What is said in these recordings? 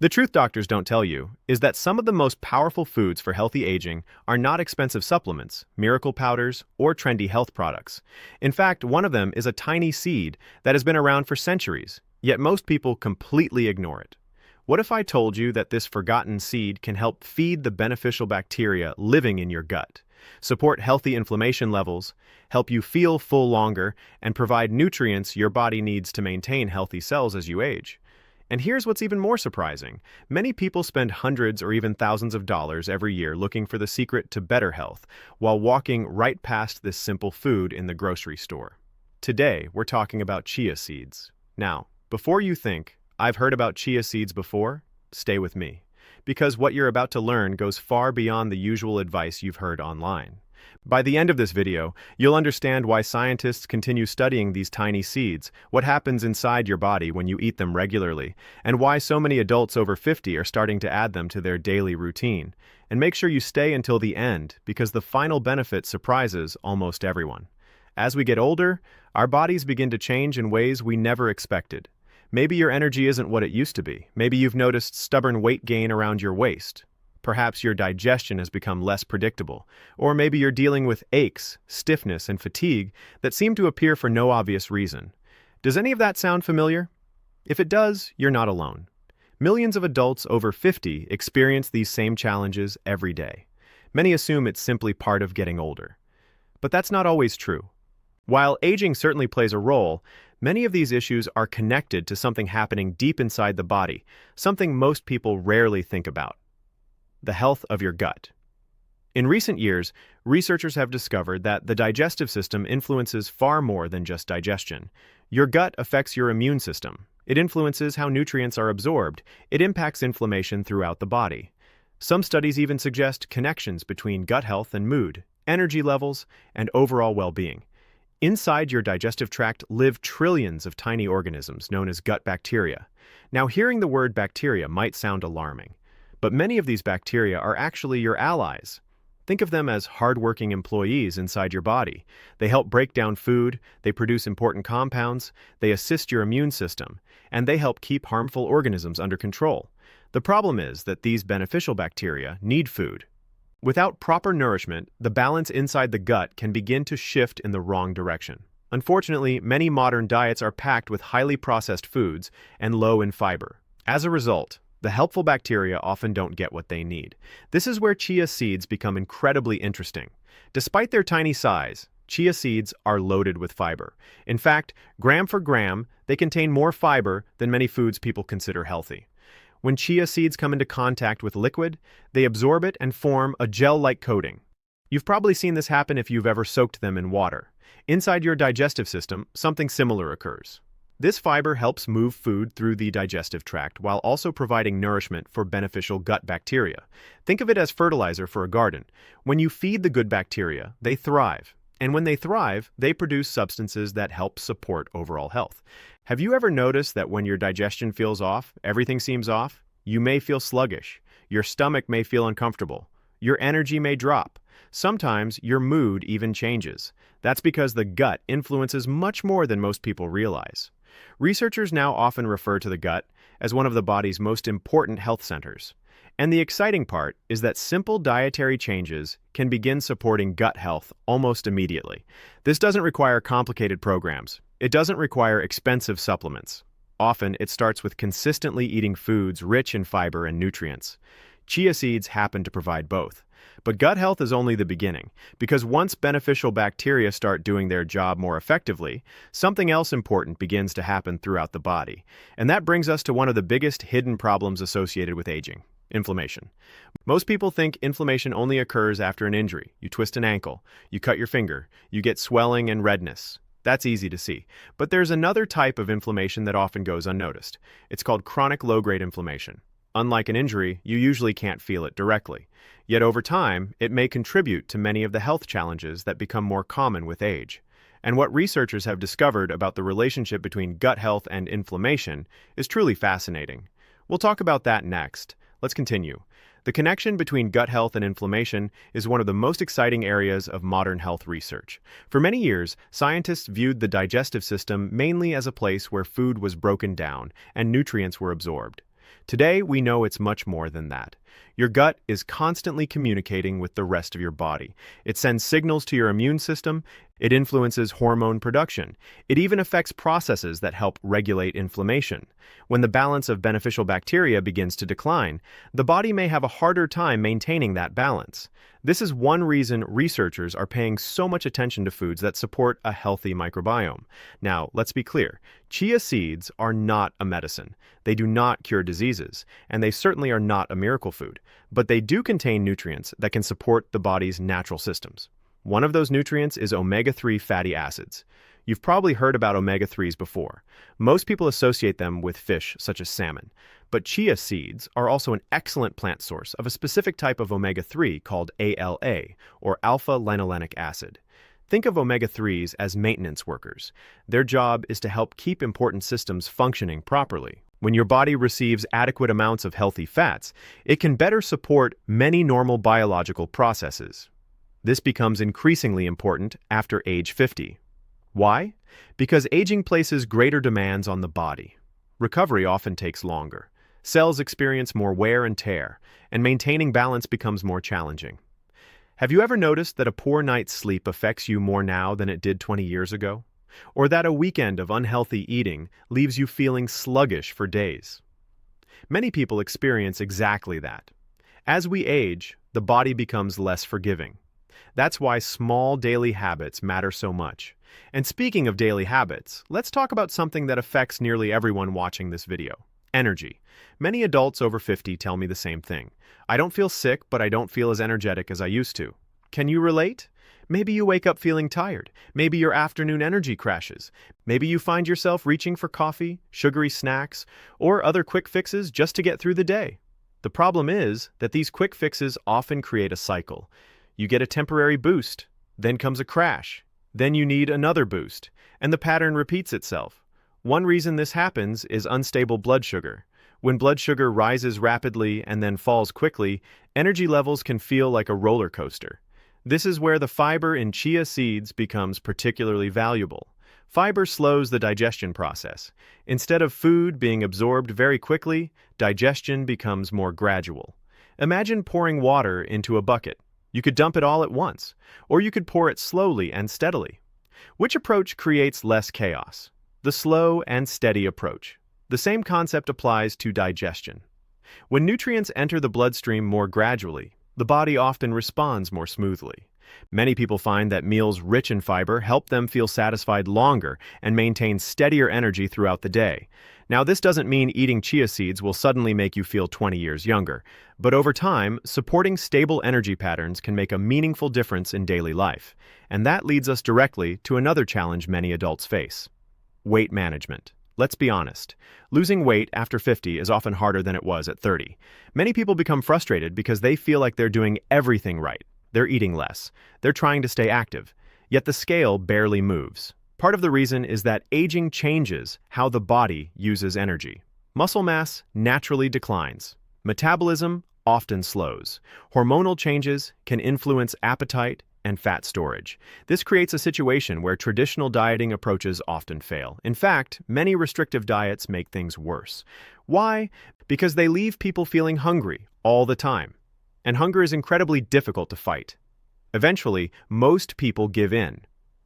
The truth doctors don't tell you is that some of the most powerful foods for healthy aging are not expensive supplements, miracle powders, or trendy health products. In fact, one of them is a tiny seed that has been around for centuries, yet most people completely ignore it. What if I told you that this forgotten seed can help feed the beneficial bacteria living in your gut, support healthy inflammation levels, help you feel full longer, and provide nutrients your body needs to maintain healthy cells as you age? And here's what's even more surprising. Many people spend hundreds or even thousands of dollars every year looking for the secret to better health, while walking right past this simple food in the grocery store. Today, we're talking about chia seeds. Now, before you think, I've heard about chia seeds before, stay with me. Because what you're about to learn goes far beyond the usual advice you've heard online. By the end of this video, you'll understand why scientists continue studying these tiny seeds, what happens inside your body when you eat them regularly, and why so many adults over 50 are starting to add them to their daily routine. And make sure you stay until the end, because the final benefit surprises almost everyone. As we get older, our bodies begin to change in ways we never expected. Maybe your energy isn't what it used to be. Maybe you've noticed stubborn weight gain around your waist. Perhaps your digestion has become less predictable, or maybe you're dealing with aches, stiffness, and fatigue that seem to appear for no obvious reason. Does any of that sound familiar? If it does, you're not alone. Millions of adults over 50 experience these same challenges every day. Many assume it's simply part of getting older. But that's not always true. While aging certainly plays a role, many of these issues are connected to something happening deep inside the body, something most people rarely think about: the health of your gut. In recent years, researchers have discovered that the digestive system influences far more than just digestion. Your gut affects your immune system. It influences how nutrients are absorbed. It impacts inflammation throughout the body. Some studies even suggest connections between gut health and mood, energy levels, and overall well-being. Inside your digestive tract live trillions of tiny organisms known as gut bacteria. Now, hearing the word bacteria might sound alarming, but many of these bacteria are actually your allies. Think of them as hardworking employees inside your body. They help break down food, they produce important compounds, they assist your immune system, and they help keep harmful organisms under control. The problem is that these beneficial bacteria need food. Without proper nourishment, the balance inside the gut can begin to shift in the wrong direction. Unfortunately, many modern diets are packed with highly processed foods and low in fiber. As a result, the helpful bacteria often don't get what they need. This is where chia seeds become incredibly interesting. Despite their tiny size, chia seeds are loaded with fiber. In fact, gram for gram, they contain more fiber than many foods people consider healthy. When chia seeds come into contact with liquid, they absorb it and form a gel-like coating. You've probably seen this happen if you've ever soaked them in water. Inside your digestive system, something similar occurs. This fiber helps move food through the digestive tract while also providing nourishment for beneficial gut bacteria. Think of it as fertilizer for a garden. When you feed the good bacteria, they thrive. And when they thrive, they produce substances that help support overall health. Have you ever noticed that when your digestion feels off, everything seems off? You may feel sluggish. Your stomach may feel uncomfortable. Your energy may drop. Sometimes your mood even changes. That's because the gut influences much more than most people realize. Researchers now often refer to the gut as one of the body's most important health centers. And the exciting part is that simple dietary changes can begin supporting gut health almost immediately. This doesn't require complicated programs. It doesn't require expensive supplements. Often, it starts with consistently eating foods rich in fiber and nutrients. Chia seeds happen to provide both. But gut health is only the beginning, because once beneficial bacteria start doing their job more effectively, something else important begins to happen throughout the body. And that brings us to one of the biggest hidden problems associated with aging: inflammation. Most people think inflammation only occurs after an injury. You twist an ankle, you cut your finger, you get swelling and redness. That's easy to see. But there's another type of inflammation that often goes unnoticed. It's called chronic low-grade inflammation. Unlike an injury, you usually can't feel it directly. Yet over time, it may contribute to many of the health challenges that become more common with age. And what researchers have discovered about the relationship between gut health and inflammation is truly fascinating. We'll talk about that next. Let's continue. The connection between gut health and inflammation is one of the most exciting areas of modern health research. For many years, scientists viewed the digestive system mainly as a place where food was broken down and nutrients were absorbed. Today, we know it's much more than that. Your gut is constantly communicating with the rest of your body. It sends signals to your immune system, it influences hormone production. It even affects processes that help regulate inflammation. When the balance of beneficial bacteria begins to decline, the body may have a harder time maintaining that balance. This is one reason researchers are paying so much attention to foods that support a healthy microbiome. Now, let's be clear. Chia seeds are not a medicine. They do not cure diseases, and they certainly are not a miracle food, but they do contain nutrients that can support the body's natural systems. One of those nutrients is omega-3 fatty acids. You've probably heard about omega-3s before. Most people associate them with fish, such as salmon. But chia seeds are also an excellent plant source of a specific type of omega-3 called ALA, or alpha-linolenic acid. Think of omega-3s as maintenance workers. Their job is to help keep important systems functioning properly. When your body receives adequate amounts of healthy fats, it can better support many normal biological processes. This becomes increasingly important after age 50. Why? Because aging places greater demands on the body. Recovery often takes longer. Cells experience more wear and tear, and maintaining balance becomes more challenging. Have you ever noticed that a poor night's sleep affects you more now than it did 20 years ago? Or that a weekend of unhealthy eating leaves you feeling sluggish for days? Many people experience exactly that. As we age, the body becomes less forgiving. That's why small daily habits matter so much. And speaking of daily habits, let's talk about something that affects nearly everyone watching this video: energy. Many adults over 50 tell me the same thing. I don't feel sick, but I don't feel as energetic as I used to. Can you relate? Maybe you wake up feeling tired. Maybe your afternoon energy crashes. Maybe you find yourself reaching for coffee, sugary snacks, or other quick fixes just to get through the day. The problem is that these quick fixes often create a cycle. You get a temporary boost, then comes a crash, then you need another boost, and the pattern repeats itself. One reason this happens is unstable blood sugar. When blood sugar rises rapidly and then falls quickly, energy levels can feel like a roller coaster. This is where the fiber in chia seeds becomes particularly valuable. Fiber slows the digestion process. Instead of food being absorbed very quickly, digestion becomes more gradual. Imagine pouring water into a bucket. You could dump it all at once, or you could pour it slowly and steadily. Which approach creates less chaos? The slow and steady approach. The same concept applies to digestion. When nutrients enter the bloodstream more gradually, the body often responds more smoothly. Many people find that meals rich in fiber help them feel satisfied longer and maintain steadier energy throughout the day. Now, this doesn't mean eating chia seeds will suddenly make you feel 20 years younger, but over time, supporting stable energy patterns can make a meaningful difference in daily life. And that leads us directly to another challenge many adults face: weight management. Let's be honest. Losing weight after 50 is often harder than it was at 30. Many people become frustrated because they feel like they're doing everything right. They're eating less. They're trying to stay active. Yet the scale barely moves. Part of the reason is that aging changes how the body uses energy. Muscle mass naturally declines. Metabolism often slows. Hormonal changes can influence appetite and fat storage. This creates a situation where traditional dieting approaches often fail. In fact, many restrictive diets make things worse. Why? Because they leave people feeling hungry all the time. And hunger is incredibly difficult to fight. Eventually, most people give in.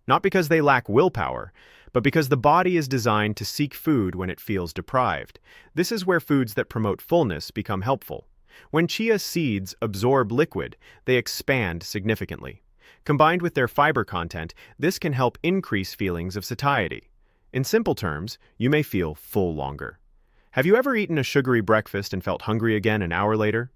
Not because they lack willpower, but because the body is designed to seek food when it feels deprived. This is where foods that promote fullness become helpful. When chia seeds absorb liquid, they expand significantly. Combined with their fiber content, this can help increase feelings of satiety. In simple terms, you may feel full longer. Have you ever eaten a sugary breakfast and felt hungry again an hour later?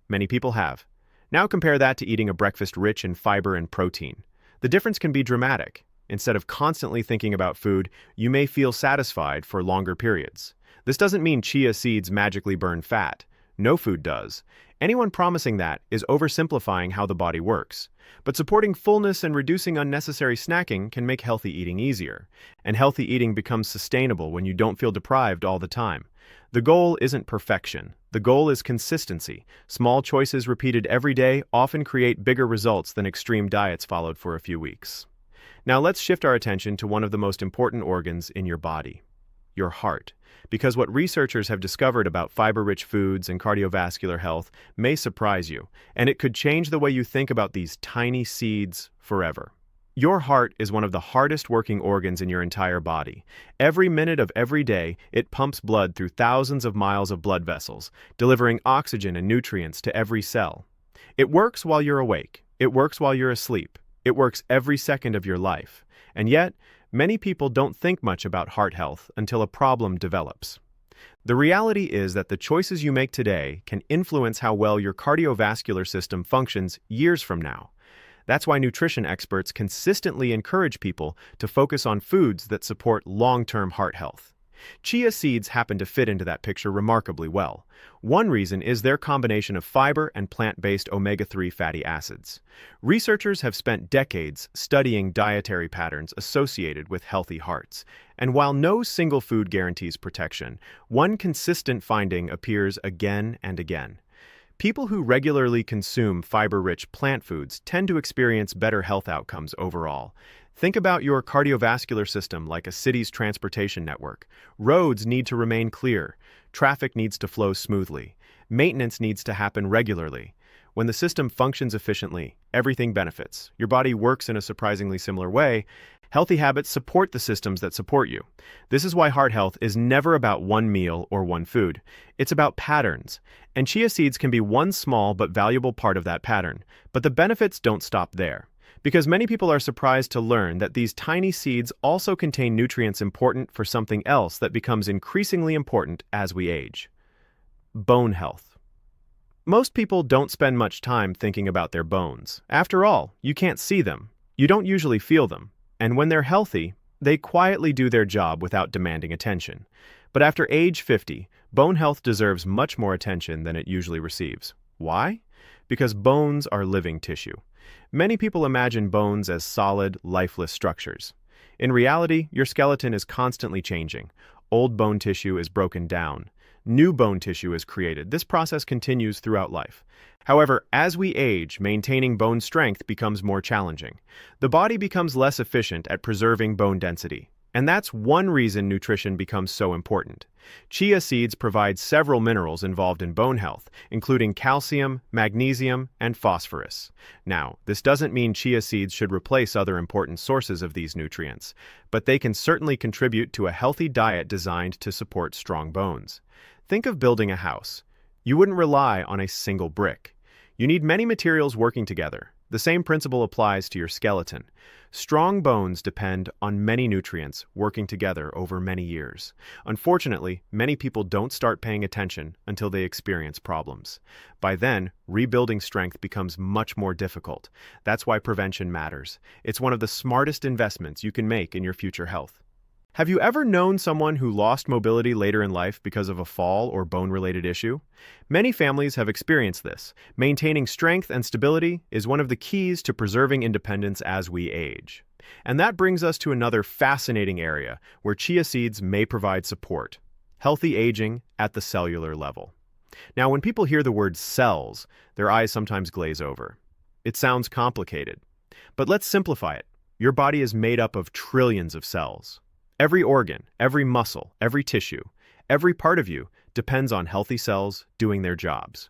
Many people have. Now compare that to eating a breakfast rich in fiber and protein. The difference can be dramatic. Instead of constantly thinking about food, you may feel satisfied for longer periods. This doesn't mean chia seeds magically burn fat. No food does. Anyone promising that is oversimplifying how the body works. But supporting fullness and reducing unnecessary snacking can make healthy eating easier. And healthy eating becomes sustainable when you don't feel deprived all the time. The goal isn't perfection. The goal is consistency. Small choices repeated every day often create bigger results than extreme diets followed for a few weeks. Now let's shift our attention to one of the most important organs in your body: your heart. Because what researchers have discovered about fiber-rich foods and cardiovascular health may surprise you, and it could change the way you think about these tiny seeds forever. Your heart is one of the hardest working organs in your entire body. Every minute of every day, it pumps blood through thousands of miles of blood vessels, delivering oxygen and nutrients to every cell. It works while you're awake. It works while you're asleep. It works every second of your life. And yet, many people don't think much about heart health until a problem develops. The reality is that the choices you make today can influence how well your cardiovascular system functions years from now. That's why nutrition experts consistently encourage people to focus on foods that support long-term heart health. Chia seeds happen to fit into that picture remarkably well. One reason is their combination of fiber and plant-based omega-3 fatty acids. Researchers have spent decades studying dietary patterns associated with healthy hearts. And while no single food guarantees protection, one consistent finding appears again and again. People who regularly consume fiber-rich plant foods tend to experience better health outcomes overall. Think about your cardiovascular system like a city's transportation network. Roads need to remain clear. Traffic needs to flow smoothly. Maintenance needs to happen regularly. When the system functions efficiently, everything benefits. Your body works in a surprisingly similar way. Healthy habits support the systems that support you. This is why heart health is never about one meal or one food. It's about patterns. And chia seeds can be one small but valuable part of that pattern. But the benefits don't stop there. Because many people are surprised to learn that these tiny seeds also contain nutrients important for something else that becomes increasingly important as we age: bone health. Most people don't spend much time thinking about their bones. After all, you can't see them. You don't usually feel them. And when they're healthy, they quietly do their job without demanding attention. But after age 50, bone health deserves much more attention than it usually receives. Why? Because bones are living tissue. Many people imagine bones as solid, lifeless structures. In reality, your skeleton is constantly changing. Old bone tissue is broken down. New bone tissue is created. This process continues throughout life. However, as we age, maintaining bone strength becomes more challenging. The body becomes less efficient at preserving bone density. And that's one reason nutrition becomes so important. Chia seeds provide several minerals involved in bone health, including calcium, magnesium, and phosphorus. Now, this doesn't mean chia seeds should replace other important sources of these nutrients, but they can certainly contribute to a healthy diet designed to support strong bones. Think of building a house. You wouldn't rely on a single brick. You need many materials working together. The same principle applies to your skeleton. Strong bones depend on many nutrients working together over many years. Unfortunately, many people don't start paying attention until they experience problems. By then, rebuilding strength becomes much more difficult. That's why prevention matters. It's one of the smartest investments you can make in your future health. Have you ever known someone who lost mobility later in life because of a fall or bone-related issue? Many families have experienced this. Maintaining strength and stability is one of the keys to preserving independence as we age. And that brings us to another fascinating area where chia seeds may provide support: healthy aging at the cellular level. Now, when people hear the word cells, their eyes sometimes glaze over. It sounds complicated. But let's simplify it. Your body is made up of trillions of cells. Every organ, every muscle, every tissue, every part of you depends on healthy cells doing their jobs.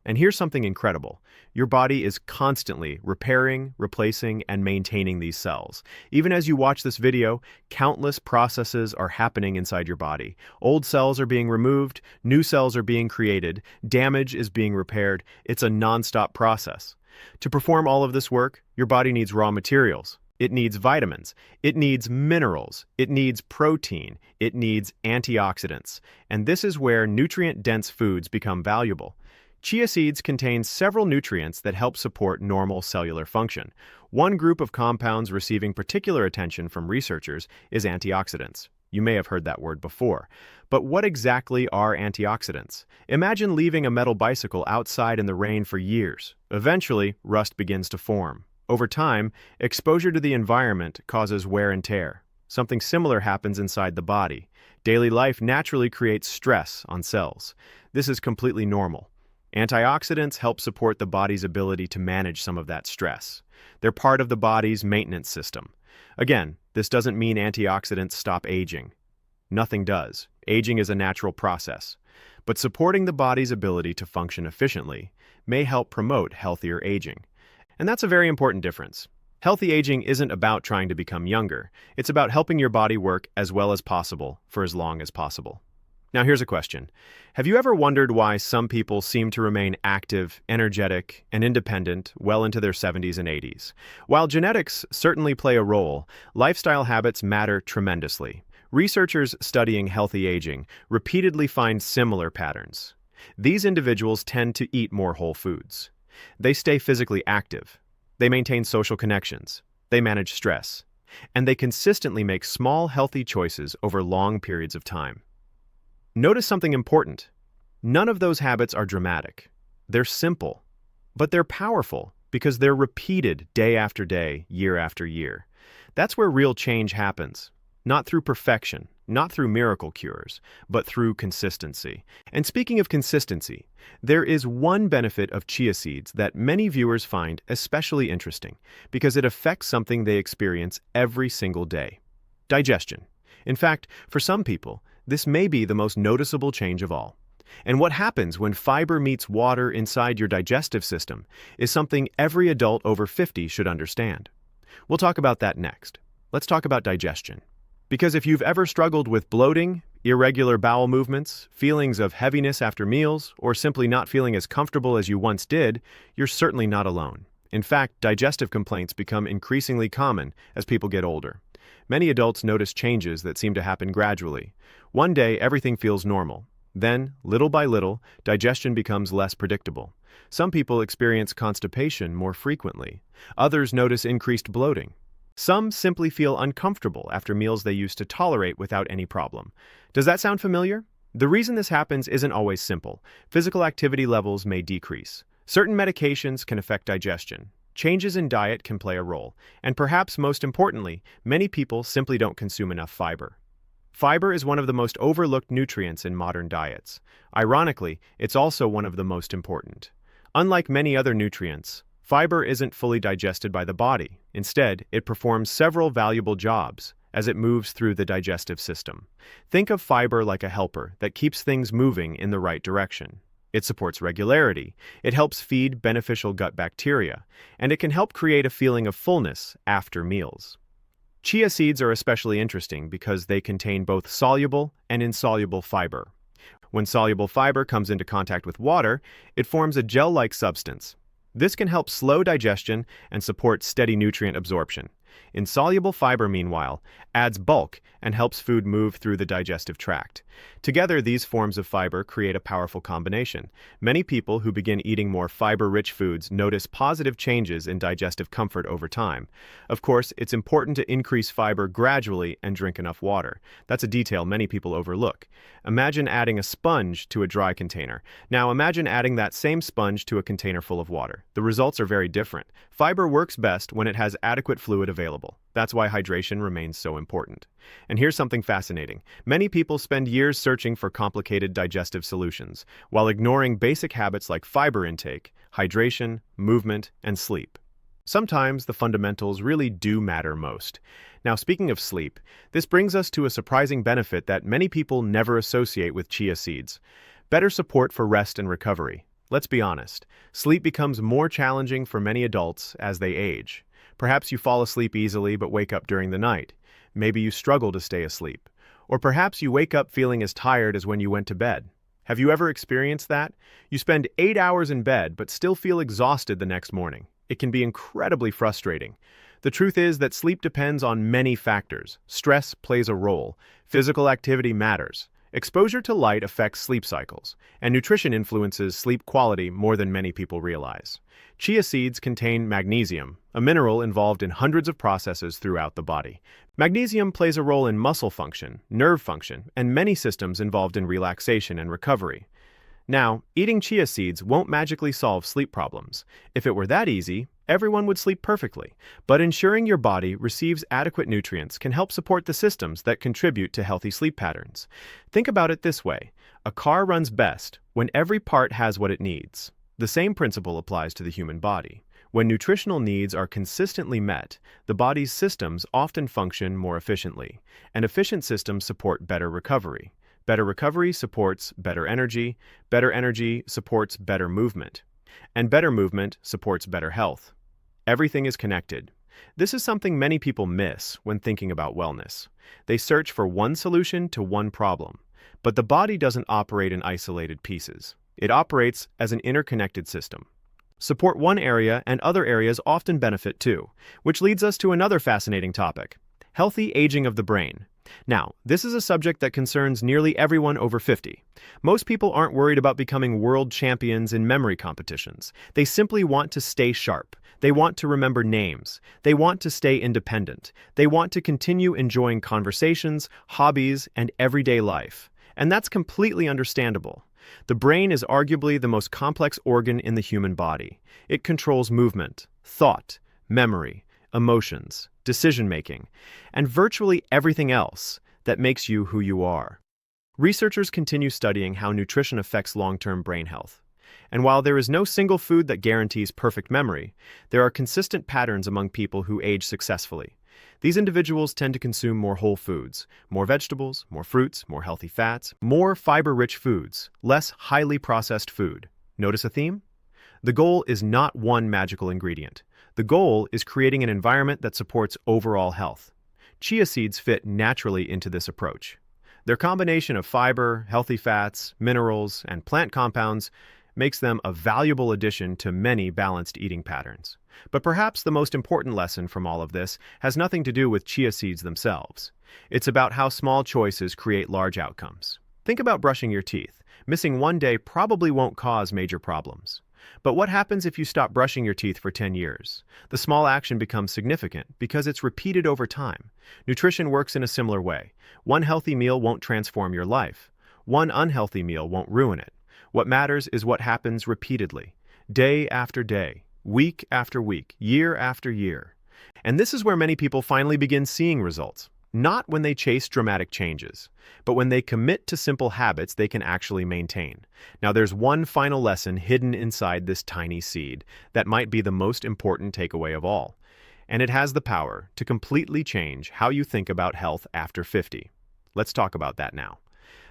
And here's something incredible. Your body is constantly repairing, replacing, and maintaining these cells. Even as you watch this video, countless processes are happening inside your body. Old cells are being removed, new cells are being created, damage is being repaired. It's a non-stop process. To perform all of this work, your body needs raw materials. It needs vitamins, it needs minerals, it needs protein, it needs antioxidants. And this is where nutrient-dense foods become valuable. Chia seeds contain several nutrients that help support normal cellular function. One group of compounds receiving particular attention from researchers is antioxidants. You may have heard that word before. But what exactly are antioxidants? Imagine leaving a metal bicycle outside in the rain for years. Eventually, rust begins to form. Over time, exposure to the environment causes wear and tear. Something similar happens inside the body. Daily life naturally creates stress on cells. This is completely normal. Antioxidants help support the body's ability to manage some of that stress. They're part of the body's maintenance system. Again, this doesn't mean antioxidants stop aging. Nothing does. Aging is a natural process. But supporting the body's ability to function efficiently may help promote healthier aging. And that's a very important difference. Healthy aging isn't about trying to become younger. It's about helping your body work as well as possible for as long as possible. Now here's a question. Have you ever wondered why some people seem to remain active, energetic, and independent well into their 70s and 80s? While genetics certainly play a role, lifestyle habits matter tremendously. Researchers studying healthy aging repeatedly find similar patterns. These individuals tend to eat more whole foods. They stay physically active. They maintain social connections. They manage stress. And they consistently make small, healthy choices over long periods of time. Notice something important. None of those habits are dramatic. They're simple, but they're powerful because they're repeated day after day, year after year. That's where real change happens. Not through perfection, not through miracle cures, but through consistency. And speaking of consistency, there is one benefit of chia seeds that many viewers find especially interesting because it affects something they experience every single day: digestion. In fact, for some people, this may be the most noticeable change of all. And what happens when fiber meets water inside your digestive system is something every adult over 50 should understand. We'll talk about that next. Let's talk about digestion. Because if you've ever struggled with bloating, irregular bowel movements, feelings of heaviness after meals, or simply not feeling as comfortable as you once did, you're certainly not alone. In fact, digestive complaints become increasingly common as people get older. Many adults notice changes that seem to happen gradually. One day, everything feels normal. Then, little by little, digestion becomes less predictable. Some people experience constipation more frequently. Others notice increased bloating. Some simply feel uncomfortable after meals they used to tolerate without any problem. Does that sound familiar? The reason this happens isn't always simple. Physical activity levels may decrease. Certain medications can affect digestion. Changes in diet can play a role. And perhaps most importantly, many people simply don't consume enough fiber. Fiber is one of the most overlooked nutrients in modern diets. Ironically, it's also one of the most important. Unlike many other nutrients, fiber isn't fully digested by the body. Instead, it performs several valuable jobs as it moves through the digestive system. Think of fiber like a helper that keeps things moving in the right direction. It supports regularity, it helps feed beneficial gut bacteria, and it can help create a feeling of fullness after meals. Chia seeds are especially interesting because they contain both soluble and insoluble fiber. When soluble fiber comes into contact with water, it forms a gel-like substance. This can help slow digestion and support steady nutrient absorption. Insoluble fiber, meanwhile, adds bulk and helps food move through the digestive tract. Together, these forms of fiber create a powerful combination. Many people who begin eating more fiber-rich foods notice positive changes in digestive comfort over time. Of course, it's important to increase fiber gradually and drink enough water. That's a detail many people overlook. Imagine adding a sponge to a dry container. Now imagine adding that same sponge to a container full of water. The results are very different. Fiber works best when it has adequate fluid available. That's why hydration remains so important. And here's something fascinating. Many people spend years searching for complicated digestive solutions, while ignoring basic habits like fiber intake, hydration, movement, and sleep. Sometimes the fundamentals really do matter most. Now, speaking of sleep, this brings us to a surprising benefit that many people never associate with chia seeds: better support for rest and recovery. Let's be honest, sleep becomes more challenging for many adults as they age. Perhaps you fall asleep easily but wake up during the night. Maybe you struggle to stay asleep. Or perhaps you wake up feeling as tired as when you went to bed. Have you ever experienced that? You spend 8 hours in bed but still feel exhausted the next morning. It can be incredibly frustrating. The truth is that sleep depends on many factors. Stress plays a role. Physical activity matters. Exposure to light affects sleep cycles, and nutrition influences sleep quality more than many people realize. Chia seeds contain magnesium, a mineral involved in hundreds of processes throughout the body. Magnesium plays a role in muscle function, nerve function, and many systems involved in relaxation and recovery. Now, eating chia seeds won't magically solve sleep problems. If it were that easy, everyone would sleep perfectly. But ensuring your body receives adequate nutrients can help support the systems that contribute to healthy sleep patterns. Think about it this way: a car runs best when every part has what it needs. The same principle applies to the human body. When nutritional needs are consistently met, the body's systems often function more efficiently, and efficient systems support better recovery. Better recovery supports better energy supports better movement, and better movement supports better health. Everything is connected. This is something many people miss when thinking about wellness. They search for one solution to one problem, but the body doesn't operate in isolated pieces. It operates as an interconnected system. Support one area and other areas often benefit too, which leads us to another fascinating topic: healthy aging of the brain. Now, this is a subject that concerns nearly everyone over 50. Most people aren't worried about becoming world champions in memory competitions. They simply want to stay sharp. They want to remember names. They want to stay independent. They want to continue enjoying conversations, hobbies, and everyday life. And that's completely understandable. The brain is arguably the most complex organ in the human body. It controls movement, thought, memory, emotions, decision-making, and virtually everything else that makes you who you are. Researchers continue studying how nutrition affects long-term brain health. And while there is no single food that guarantees perfect memory, there are consistent patterns among people who age successfully. These individuals tend to consume more whole foods, more vegetables, more fruits, more healthy fats, more fiber-rich foods, less highly processed food. Notice a theme? The goal is not one magical ingredient. The goal is creating an environment that supports overall health. Chia seeds fit naturally into this approach. Their combination of fiber, healthy fats, minerals, and plant compounds makes them a valuable addition to many balanced eating patterns. But perhaps the most important lesson from all of this has nothing to do with chia seeds themselves. It's about how small choices create large outcomes. Think about brushing your teeth. Missing one day probably won't cause major problems. But what happens if you stop brushing your teeth for 10 years? The small action becomes significant because it's repeated over time. Nutrition works in a similar way. One healthy meal won't transform your life. One unhealthy meal won't ruin it. What matters is what happens repeatedly, day after day, week after week, year after year. And this is where many people finally begin seeing results. Not when they chase dramatic changes, but when they commit to simple habits they can actually maintain. Now, there's one final lesson hidden inside this tiny seed that might be the most important takeaway of all. And it has the power to completely change how you think about health after 50. Let's talk about that now.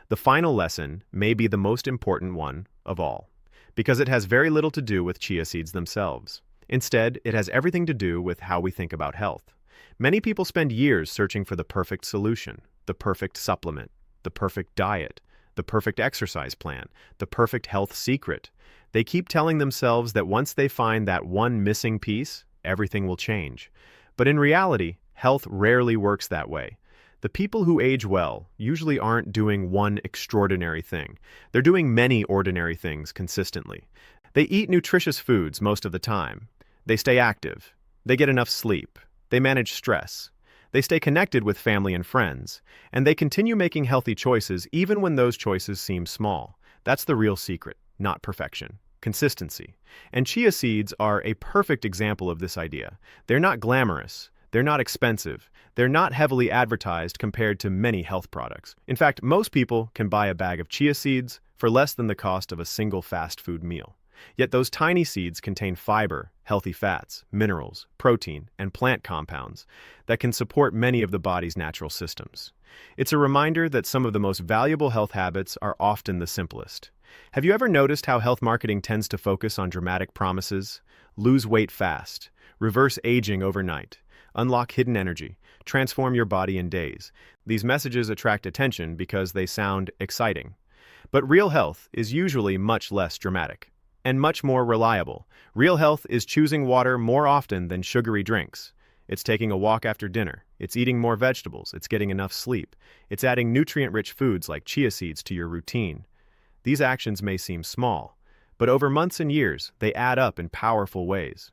The final lesson may be the most important one of all, because it has very little to do with chia seeds themselves. Instead, it has everything to do with how we think about health. Many people spend years searching for the perfect solution, the perfect supplement, the perfect diet, the perfect exercise plan, the perfect health secret. They keep telling themselves that once they find that one missing piece, everything will change. But in reality, health rarely works that way. The people who age well usually aren't doing one extraordinary thing. They're doing many ordinary things consistently. They eat nutritious foods most of the time. They stay active. They get enough sleep. They manage stress. They stay connected with family and friends. And they continue making healthy choices even when those choices seem small. That's the real secret, not perfection. Consistency. And chia seeds are a perfect example of this idea. They're not glamorous. They're not expensive. They're not heavily advertised compared to many health products. In fact, most people can buy a bag of chia seeds for less than the cost of a single fast food meal. Yet those tiny seeds contain fiber, healthy fats, minerals, protein, and plant compounds that can support many of the body's natural systems. It's a reminder that some of the most valuable health habits are often the simplest. Have you ever noticed how health marketing tends to focus on dramatic promises? Lose weight fast, reverse aging overnight, unlock hidden energy, transform your body in days. These messages attract attention because they sound exciting. But real health is usually much less dramatic and much more reliable. Real health is choosing water more often than sugary drinks. It's taking a walk after dinner. It's eating more vegetables. It's getting enough sleep. It's adding nutrient-rich foods like chia seeds to your routine. These actions may seem small, but over months and years, they add up in powerful ways.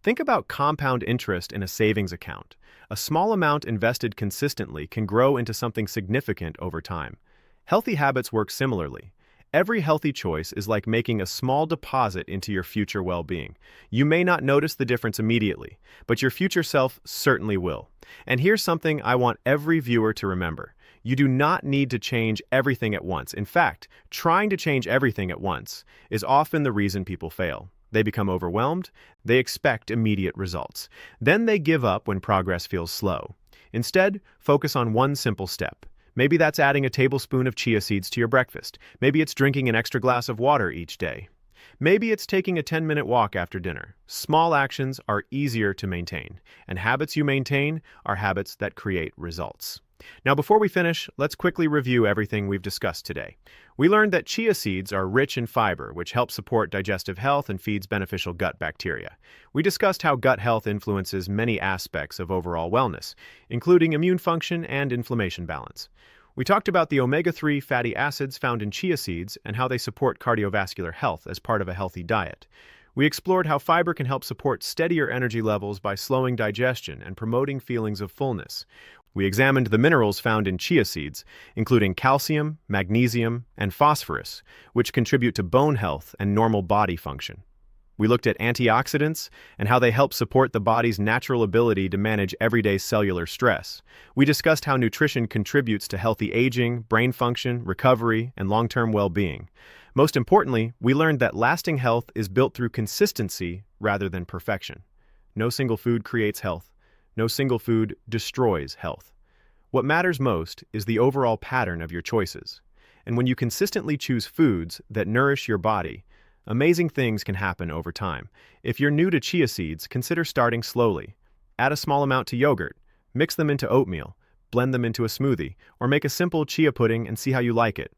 Think about compound interest in a savings account. A small amount invested consistently can grow into something significant over time. Healthy habits work similarly. Every healthy choice is like making a small deposit into your future well-being. You may not notice the difference immediately, but your future self certainly will. And here's something I want every viewer to remember. You do not need to change everything at once. In fact, trying to change everything at once is often the reason people fail. They become overwhelmed, they expect immediate results. Then they give up when progress feels slow. Instead, focus on one simple step. Maybe that's adding a tablespoon of chia seeds to your breakfast. Maybe it's drinking an extra glass of water each day. Maybe it's taking a 10-minute walk after dinner. Small actions are easier to maintain, and habits you maintain are habits that create results. Now, before we finish, let's quickly review everything we've discussed today. We learned that chia seeds are rich in fiber, which helps support digestive health and feeds beneficial gut bacteria. We discussed how gut health influences many aspects of overall wellness, including immune function and inflammation balance. We talked about the omega-3 fatty acids found in chia seeds and how they support cardiovascular health as part of a healthy diet. We explored how fiber can help support steadier energy levels by slowing digestion and promoting feelings of fullness. We examined the minerals found in chia seeds, including calcium, magnesium, and phosphorus, which contribute to bone health and normal body function. We looked at antioxidants and how they help support the body's natural ability to manage everyday cellular stress. We discussed how nutrition contributes to healthy aging, brain function, recovery, and long-term well-being. Most importantly, we learned that lasting health is built through consistency rather than perfection. No single food creates health. No single food destroys health. What matters most is the overall pattern of your choices. And when you consistently choose foods that nourish your body, amazing things can happen over time. If you're new to chia seeds, consider starting slowly. Add a small amount to yogurt, mix them into oatmeal, blend them into a smoothie, or make a simple chia pudding and see how you like it.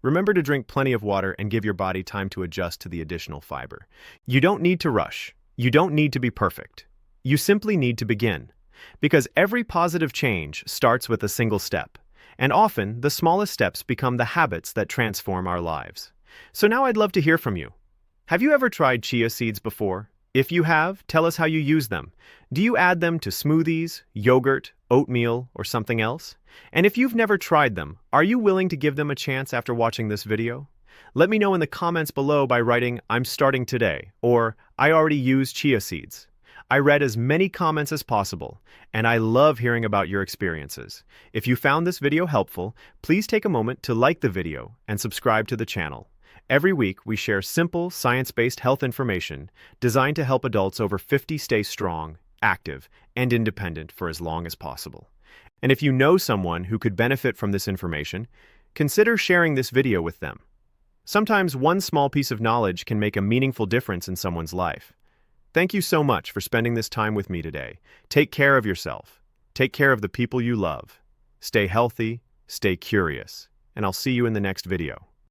Remember to drink plenty of water and give your body time to adjust to the additional fiber. You don't need to rush. You don't need to be perfect. You simply need to begin. Because every positive change starts with a single step. And often, the smallest steps become the habits that transform our lives. So now I'd love to hear from you. Have you ever tried chia seeds before? If you have, tell us how you use them. Do you add them to smoothies, yogurt, oatmeal, or something else? And if you've never tried them, are you willing to give them a chance after watching this video? Let me know in the comments below by writing, "I'm starting today," or "I already use chia seeds." I read as many comments as possible, and I love hearing about your experiences. If you found this video helpful, please take a moment to like the video and subscribe to the channel. Every week, we share simple, science-based health information designed to help adults over 50 stay strong, active, and independent for as long as possible. And if you know someone who could benefit from this information, consider sharing this video with them. Sometimes one small piece of knowledge can make a meaningful difference in someone's life. Thank you so much for spending this time with me today. Take care of yourself. Take care of the people you love. Stay healthy, stay curious, and I'll see you in the next video.